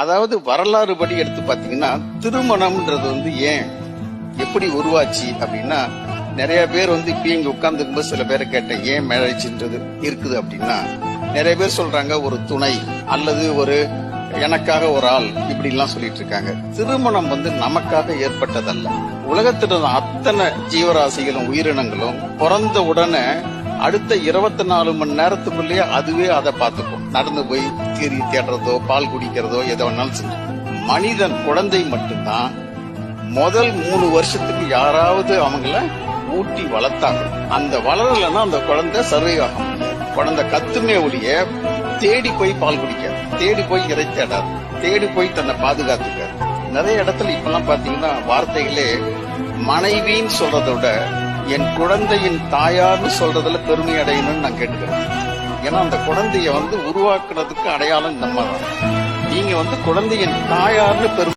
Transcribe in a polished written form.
அதாவது வரலாறு படி எடுத்து பாத்தீங்கன்னா திருமணம்ன்றது வந்து ஏன் எப்படி உருவாச்சு அப்படின்னா, நிறைய பேர் வந்து இப்ப இங்க உட்கார்ந்துக்கும்போது சில பேரை கேட்டேன் ஏன் மேரேஜ்ன்றது இருக்குது அப்படின்னா, நிறைய பேர் சொல்றாங்க ஒரு துணை அல்லது ஒரு எனக்காக ஒரு ஆள் இப்படி எல்லாம் சொல்லிட்டு இருக்காங்க. திருமணம் வந்து நமக்காக ஏற்பட்டதல்ல. உலகத்துல அத்தனை ஜீவராசிகளும் உயிரினங்களும் பிறந்த உடனே அடுத்த 24 மணி நேரத்துக்குள்ளேயே அதுவே அதை பார்த்துக்கும். நடந்து போய் கீறி தேடுறதோ பால் குடிக்கிறதோ எதோ வேணாலும் செஞ்சு. மனிதன் குழந்தை மட்டும்தான் முதல் 3 வருஷத்துக்கு யாராவது அவங்கள ஊட்டி வளர்த்தாங்க. அந்த வளரலன்னா அந்த குழந்தை சர்வை ஆகும். குழந்தை கத்துமே ஒழிய தேடி போய் பால் குடிக்க, தேடி போய் இறை தேடாது, தேடி போய் தன்னை பாதுகாத்துக்க. நிறைய இடத்துல இப்பெல்லாம் பாத்தீங்கன்னா வார்த்தைகளே மனைவின்னு சொல்றதை விட என் குழந்தையின் தாயார்னு சொல்றதுல பெருமை அடையணும்னு நான் கேட்டுக்கிறேன். ஏன்னா அந்த குழந்தைய வந்து உருவாக்குறதுக்கு அடையாளம் நம்ம தான். நீங்க வந்து குழந்தையின் தாயார்னு பெருமை